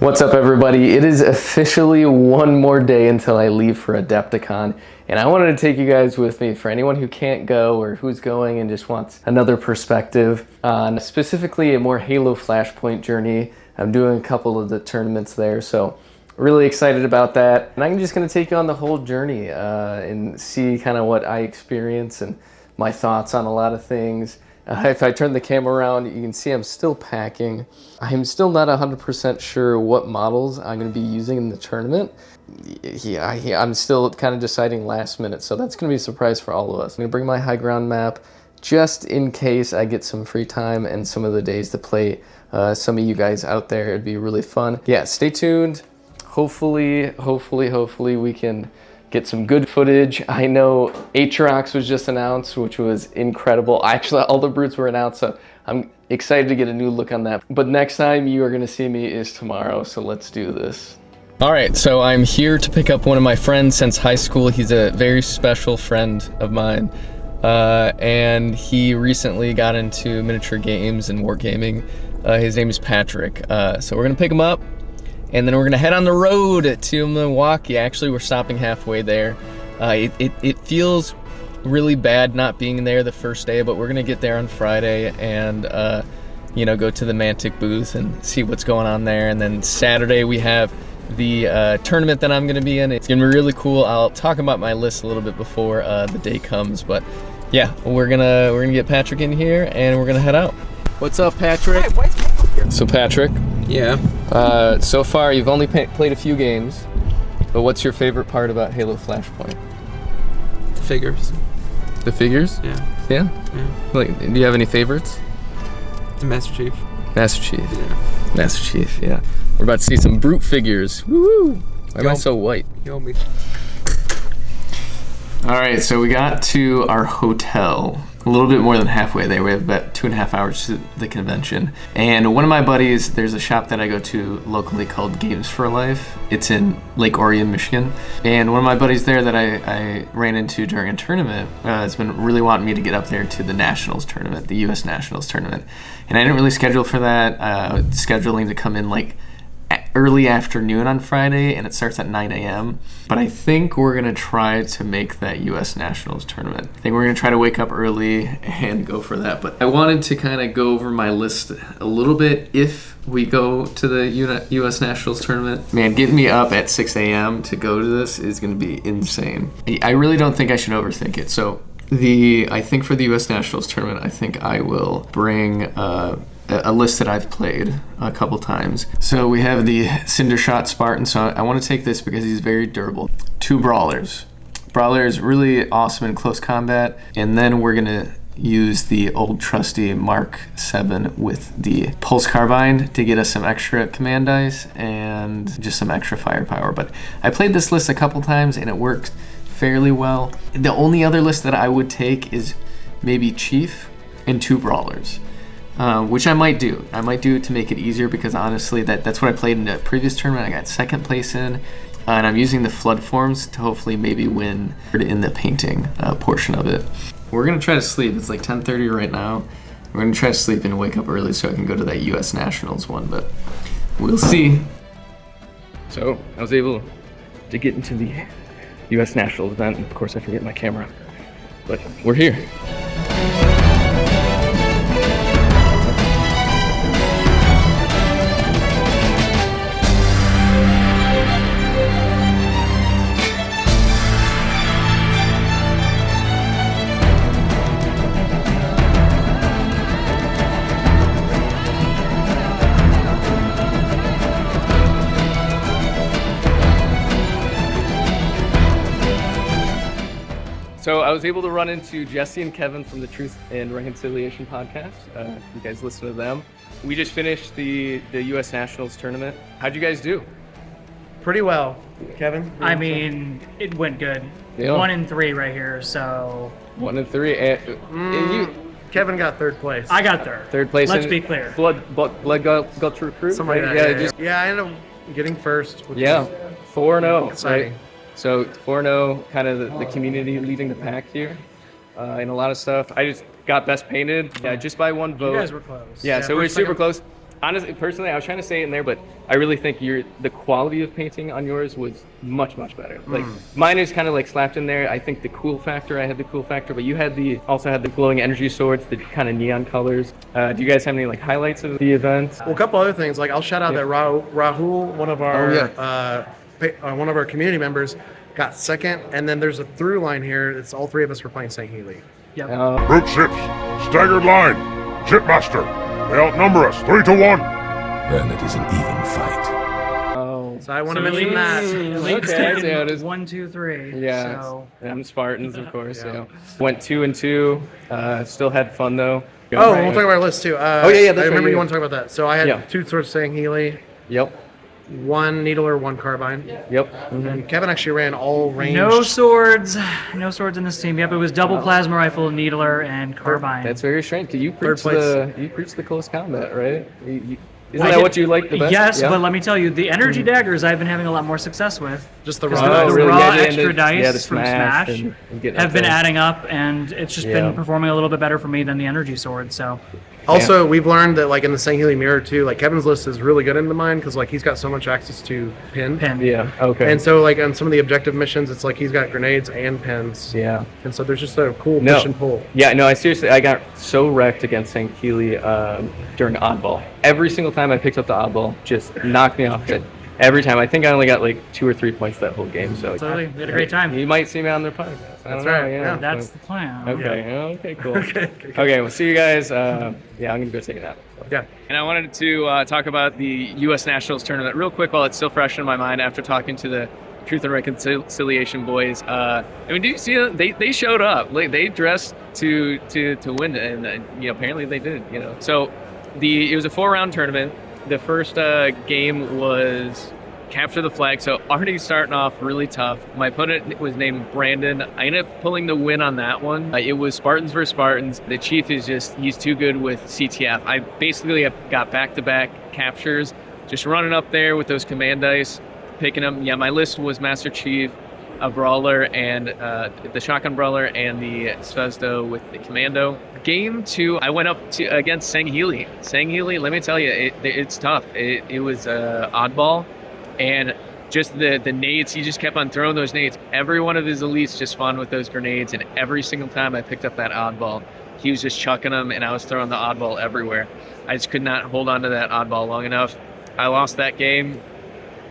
What's up, everybody? It is officially one more day until I leave for Adepticon, and I wanted to take you guys with me for anyone who can't go or who's going and just wants another perspective on specifically a more Halo Flashpoint journey. I'm doing a couple of the tournaments there, so really excited about that. And I'm just going to take you on the whole journey and see kind of what I experience and my thoughts on a lot of things. If I turn the camera around, you can see I'm still packing. I'm still not 100% sure what models I'm going to be using in the tournament. I'm still kind of deciding last minute, so that's going to be a surprise for all of us. I'm going to bring my high ground map just in case I get some free time and some of the days to play some of you guys out there. It'd be really fun. Yeah, stay tuned. Hopefully we can get some good footage. I know Aatrox was just announced, which was incredible. Actually, all the brutes were announced, so I'm excited to get a new look on that. But next time you are gonna see me is tomorrow, so let's do this. All right, so I'm here to pick up one of my friends since high school. He's a very special friend of mine, and he recently got into miniature games and wargaming. His name is Patrick. So we're gonna pick him up, and then we're gonna head on the road to Milwaukee. Actually, we're stopping halfway there. It feels really bad not being there the first day, but we're gonna get there on Friday and go to the Mantic booth and see what's going on there. And then Saturday we have the tournament that I'm gonna be in. It's gonna be really cool. I'll talk about my list a little bit before the day comes, but yeah, we're gonna get Patrick in here and we're gonna head out. What's up, Patrick? Hey, why is Michael here? So Patrick. Yeah. So far, you've only played a few games, but what's your favorite part about Halo Flashpoint? The figures. The figures? Yeah. Yeah? Yeah. Like, do you have any favorites? The Master Chief. Master Chief. Yeah. Master Chief, yeah. We're about to see some brute figures. Woo! Why am I so white? Kill me. All right, so we got to our hotel. A little bit more than halfway there. We have about 2.5 hours to the convention. And one of my buddies, there's a shop that I go to locally called Games for Life. It's in Lake Orion, Michigan. And one of my buddies there that I ran into during a tournament has been really wanting me to get up there to the Nationals tournament, the U.S. Nationals tournament. And I didn't really schedule for that. Scheduling to come in like early afternoon on Friday, and it starts at 9 a.m. But I think we're gonna try to make that U.S. Nationals tournament. I think we're gonna try to wake up early and go for that. But I wanted to kind of go over my list a little bit if we go to the U.S. Nationals tournament. Man, getting me up at 6 a.m. to go to this is gonna be insane. I really don't think I should overthink it. So I think for the U.S. Nationals tournament, I think I will bring a list that I've played a couple times. So we have the Cindershot Spartan. So I want to take this because he's very durable. 2 Brawlers. Brawler is really awesome in close combat. And then we're going to use the old trusty Mark 7 with the Pulse Carbine to get us some extra command dice and just some extra firepower. But I played this list a couple times and it worked fairly well. The only other list that I would take is maybe Chief and 2 Brawlers. Which I might do. I might do to make it easier because honestly, that's what I played in the previous tournament. I got second place in, and I'm using the flood forms to hopefully maybe win in the painting portion of it. We're gonna try to sleep. It's like 10:30 right now. We're gonna try to sleep and wake up early so I can go to that U.S. Nationals one, but we'll see. So I was able to get into the U.S. Nationals event, and of course I forget my camera, but we're here. So I was able to run into Jesse and Kevin from the Truth and Reconciliation podcast. You guys listen to them. We just finished the U.S. Nationals tournament. How'd you guys do? Pretty well, Kevin. I mean, it went good. Yeah. 1 and 3 right here, so. 1 and 3, and you. Kevin got 3rd place. I got third. 3rd place. Let's be clear. Blood got to recruit. Something like right? that. Yeah, I ended up getting 1st. Which Yeah, 4-0. exciting. Right? So 4-0, kind of the community leading the pack here, and a lot of stuff. I just got best painted, just by 1 vote. You guys were close. Yeah, so we were super close. honestly, personally, I was trying to say it in there, but I really think the quality of painting on yours was much, much better. Like mine is kind of like slapped in there. I think the cool factor, I had the cool factor, but you had also had the glowing energy swords, the kind of neon colors. Do you guys have any like highlights of the event? Well, a couple other things. Like I'll shout out that Rahul, one of our community members, got second, and then there's a through line here. It's all three of us were playing St. Healy. Yep. Brute ships, staggered line. Shipmaster, they outnumber us 3-1. Then it is an even fight. So I want to mention that. Elite's Okay, taken so it is- 1, 2, 3. Yeah, So and Spartans, of course. Yeah. Went 2-2. Still had fun though. Oh, we'll talk about our list too. Yeah, that's I right, remember you yeah. want to talk about that. So I had 2 swords St. Healy, Yep. 1 needler, 1 carbine. Yep. And Kevin actually ran all ranged. no swords in this team. Yep, it was double plasma rifle, needler, and carbine. That's very strange. Cause you preach the close combat, right? Isn't I that did- what you like the best? Yes, Yeah? but let me tell you, the energy daggers I've been having a lot more success with. Just the 'Cause raw. the really? raw Yeah, and extra the dice from smash Smash and getting have up been there. adding up, and it's just Yeah. been performing a little bit better for me than the energy sword. So Also, we've learned that like in the St. Healy mirror too, like Kevin's list is really good into mine because like he's got so much access to pin. Yeah. Okay. And so like on some of the objective missions, it's like he's got grenades and pins. yeah. And so there's just a cool No. push and pull. Yeah, no, I got so wrecked against St. Keely during oddball. Every single time I picked up the oddball, just knocked me off it. Every time. I think I only got like 2 or 3 points that whole game. So absolutely, we had a great time. you might see me on their podcast. I don't That's know, right, Yeah. yeah. That's the plan. Okay. Okay. Cool. Okay. We'll see you guys. Yeah, I'm gonna go take a nap. Yeah. And I wanted to talk about the U.S. Nationals tournament real quick while it's still fresh in my mind after talking to the Truth and Reconciliation boys. I mean, do you see them? They showed up. Like, they dressed to win, and apparently they did. So it was a 4-round tournament. The first game was capture the flag, so already starting off really tough. My opponent was named Brandon. I ended up pulling the win on that one. It was Spartans versus Spartans. The Chief he's too good with CTF. I basically got back-to-back captures, just running up there with those command dice, picking them. Yeah, my list was Master Chief, a Brawler, and the Shotgun Brawler, and the Svezdo with the Commando. Game 2, I went up against Sang Healy. Sang Healy, let me tell you, it's tough. It was oddball. And just the nades, he just kept on throwing those nades. Every one of his elites just spawned with those grenades, and every single time I picked up that oddball, he was just chucking them, and I was throwing the oddball everywhere. I just could not hold on to that oddball long enough. I lost that game.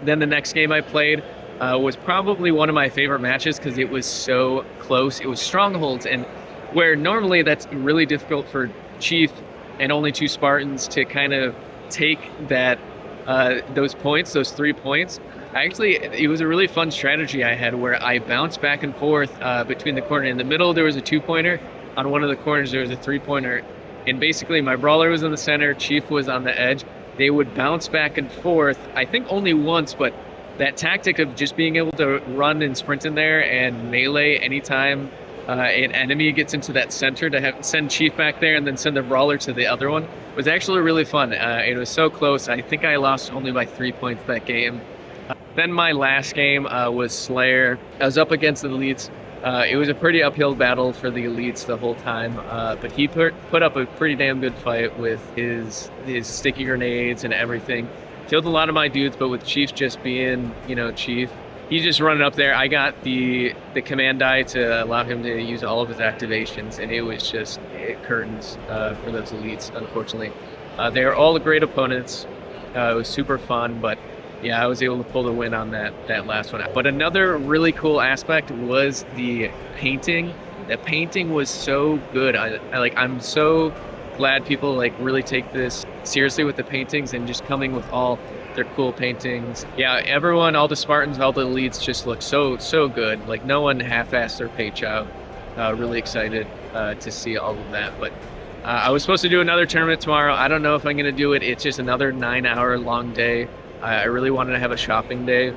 Then the next game I played was probably one of my favorite matches because it was so close. It was Strongholds, and where normally that's really difficult for Chief and only 2 Spartans to kind of take that those 3 points. Actually, it was a really fun strategy I had where I bounced back and forth between the corner. In the middle, there was a 2-pointer. On one of the corners, there was a 3-pointer. And basically, my Brawler was in the center, Chief was on the edge. They would bounce back and forth, I think only once, but that tactic of just being able to run and sprint in there and melee anytime an enemy gets into that center to send Chief back there and then send the Brawler to the other one was actually really fun. It was so close. I think I lost only by 3 points that game. Then my last game was Slayer. I was up against the elites. It was a pretty uphill battle for the elites the whole time, but he put up a pretty damn good fight with his sticky grenades and everything. Killed a lot of my dudes, but with Chief just being, Chief, he's just running up there. I got the command die to allow him to use all of his activations, and it was just curtains for those elites, unfortunately. They are all great opponents. It was super fun, but yeah, I was able to pull the win on that last one. But another really cool aspect was the painting. The painting was so good. I'm so glad people really take this seriously with the paintings and just coming with all their cool paintings. Yeah, everyone, all the Spartans, all the elites just look so good. Like, no one half-assed their paint job. Really excited to see all of that. But I was supposed to do another tournament tomorrow. I don't know if I'm going to do it. It's just another 9-hour long day. I really wanted to have a shopping day.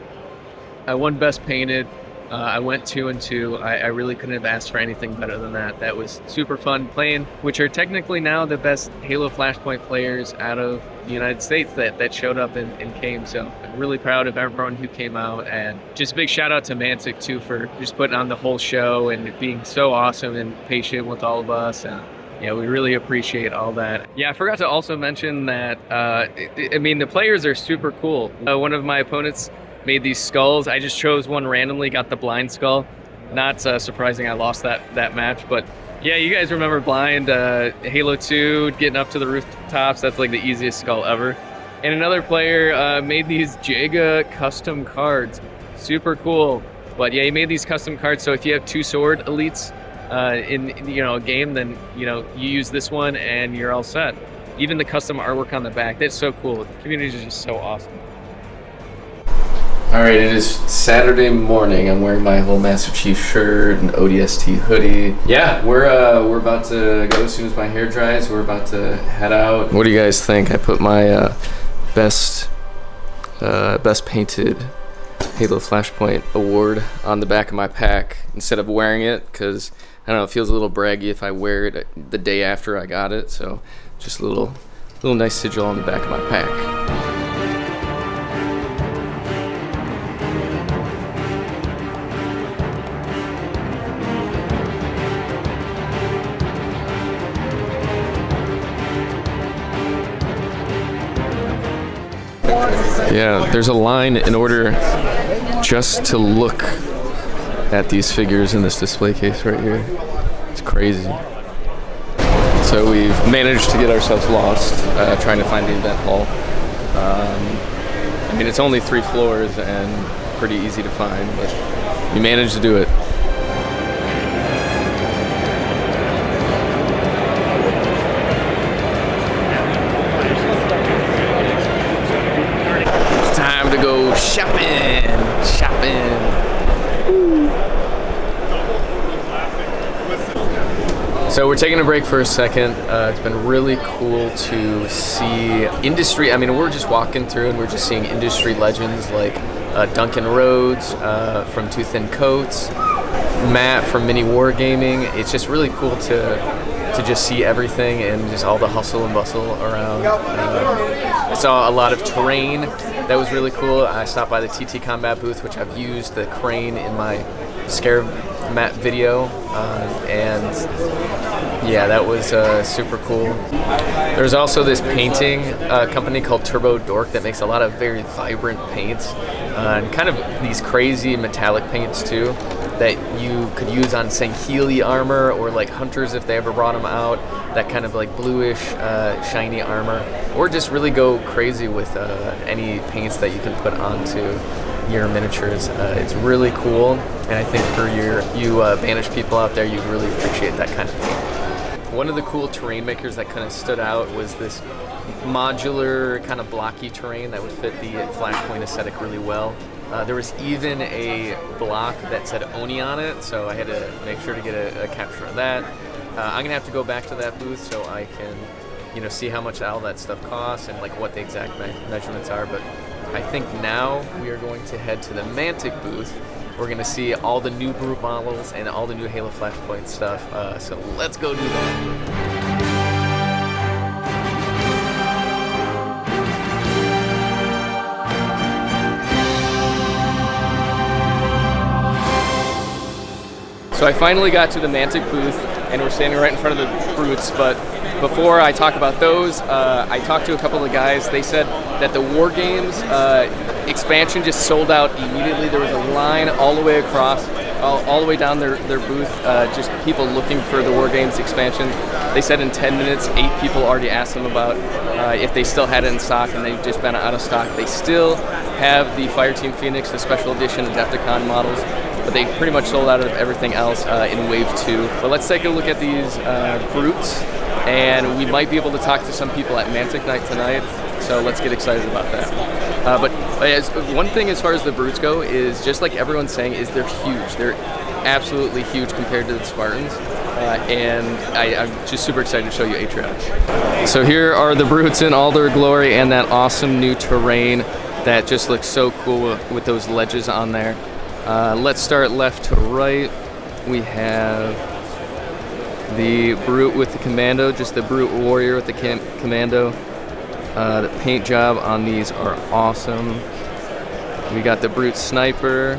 I won Best Painted. I went 2-2. I really couldn't have asked for anything better than that. That was super fun playing, which are technically now the best Halo Flashpoint players out of the United States that showed up and came. So I'm really proud of everyone who came out. And just a big shout out to Mantic too for just putting on the whole show and being so awesome and patient with all of us. And Yeah, we really appreciate all that. Yeah, I forgot to also mention that, I mean, the players are super cool. One of my opponents made these skulls. I just chose one randomly, got the blind skull. Not surprising I lost that match, but yeah, you guys remember blind, Halo 2, getting up to the rooftops. That's like the easiest skull ever. And another player made these Jaga custom cards. Super cool. But yeah, he made these custom cards, so if you have 2 sword elites, in a game, then you use this one and you're all set. Even the custom artwork on the back, that's so cool. The community is just so awesome. All right, it is Saturday morning. I'm wearing my whole Master Chief shirt and ODST hoodie. Yeah, we're about to go as soon as my hair dries. We're about to head out. What do you guys think? I put my best painted Halo Flashpoint award on the back of my pack instead of wearing it, because I don't know, it feels a little braggy if I wear it the day after I got it. So just a little nice sigil on the back of my pack. Yeah, there's a line in order just to look at these figures in this display case right here. It's crazy. So we've managed to get ourselves lost trying to find the event hall. I mean, it's only 3 floors and pretty easy to find, but we managed to do it. Time to go shopping. So we're taking a break for a second. It's been really cool to see industry. I mean, we're just walking through and we're just seeing industry legends like Duncan Rhodes from Two Thin Coats, Matt from Mini Wargaming. It's just really cool to just see everything and just all the hustle and bustle around. I saw a lot of terrain. That was really cool. I stopped by the TT Combat booth, which I've used the crane in my Scarab Matt video, and yeah, that was super cool. There's also this painting company called Turbo Dork that makes a lot of very vibrant paints, and kind of these crazy metallic paints too, that you could use on Sangheili armor or like hunters if they ever brought them out. That kind of like bluish, shiny armor, or just really go crazy with any paints that you can put onto your miniatures. It's really cool, and I think for you Banished people out there, you'd really appreciate that kind of paint. One of the cool terrain makers that kind of stood out was this modular kind of blocky terrain that would fit the Flashpoint aesthetic really well. There was even a block that said Oni on it, so I had to make sure to get a capture of that. I'm gonna have to go back to that booth so I can, see how much all that stuff costs and like what the exact measurements are. But I think now we are going to head to the Mantic booth. We're gonna see all the new brute models and all the new Halo Flashpoint stuff. So let's go do that. So I finally got to the Mantic booth, and we're standing right in front of the brutes, but before I talk about those, I talked to a couple of guys. They said that the War Games expansion just sold out immediately. There was a line all the way across, all the way down their booth, just people looking for the War Games expansion. They said in 10 minutes, 8 people already asked them about if they still had it in stock, and they've just been out of stock. They still have the Fireteam Phoenix, the special edition Adepticon models, but they pretty much sold out of everything else in Wave 2. But let's take a look at these brutes, and we might be able to talk to some people at Mantic Night tonight, so let's get excited about that. But one thing as far as the brutes go is, just like everyone's saying, is they're huge. They're absolutely huge compared to the Spartans, and I'm just super excited to show you Atriox. So here are the brutes in all their glory, and that awesome new terrain that just looks so cool with those ledges on there. Let's start left to right. We have the brute with the commando, just the brute warrior with the commando. The paint job on these are awesome. We got the brute sniper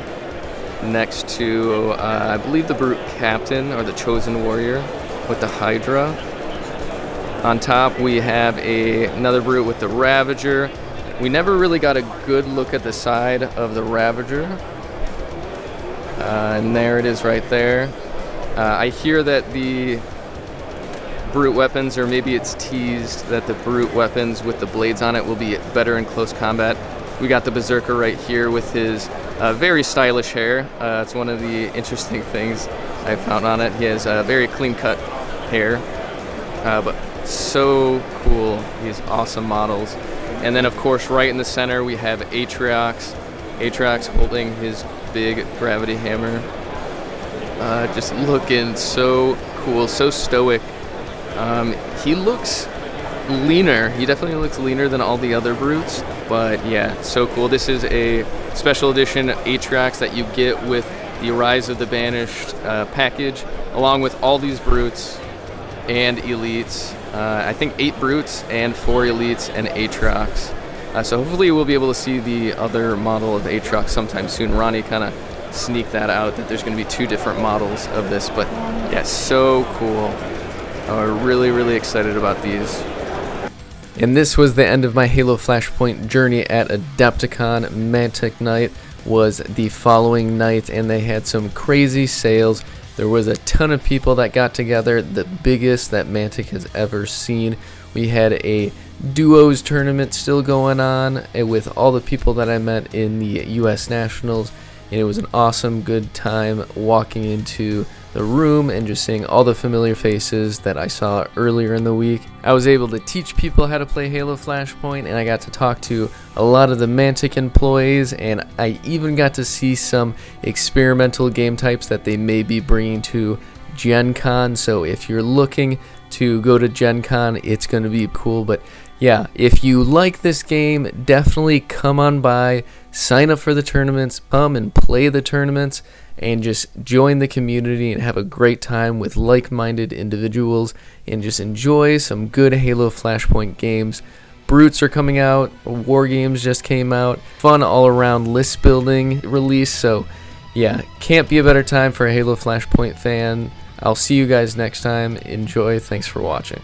next to, I believe, the brute captain or the chosen warrior with the Hydra. On top, we have another brute with the Ravager. We never really got a good look at the side of the Ravager. And there it is right there. I hear that the brute weapons, or maybe it's teased that the brute weapons with the blades on it will be better in close combat. We got the Berserker right here with his very stylish hair. It's one of the interesting things I found on it. He has very clean-cut hair, but so cool. These awesome models. And then, of course, right in the center, we have Atriox. Atriox holding his big gravity hammer. Just looking so cool, so stoic. He looks leaner. He definitely looks leaner than all the other brutes, but yeah, so cool. This is a special edition Atriox that you get with the Rise of the Banished package, along with all these brutes and elites. I think 8 brutes and 4 elites and Atriox. So hopefully we'll be able to see the other model of Atriox sometime soon. Ronnie kind of sneaked that out, that there's going to be 2 different models of this, but yeah, so cool. We're really, really excited about these. And this was the end of my Halo Flashpoint journey at Adepticon. Mantic night was the following night, and they had some crazy sales. There was a ton of people that got together, the biggest that Mantic has ever seen. We had a duos tournament still going on with all the people that I met in the U.S. Nationals, and it was an awesome, good time walking into the room and just seeing all the familiar faces that I saw earlier in the week. I was able to teach people how to play Halo Flashpoint, and I got to talk to a lot of the Mantic employees, and I even got to see some experimental game types that they may be bringing to Gen Con. So if you're looking to go to Gen Con, it's going to be cool. But yeah, if you like this game, definitely come on by, sign up for the tournaments, come and play the tournaments, and just join the community and have a great time with like-minded individuals and just enjoy some good Halo Flashpoint games. Brutes are coming out, War Games just came out, fun all-around list building release, so yeah, can't be a better time for a Halo Flashpoint fan. I'll see you guys next time. Enjoy. Thanks for watching.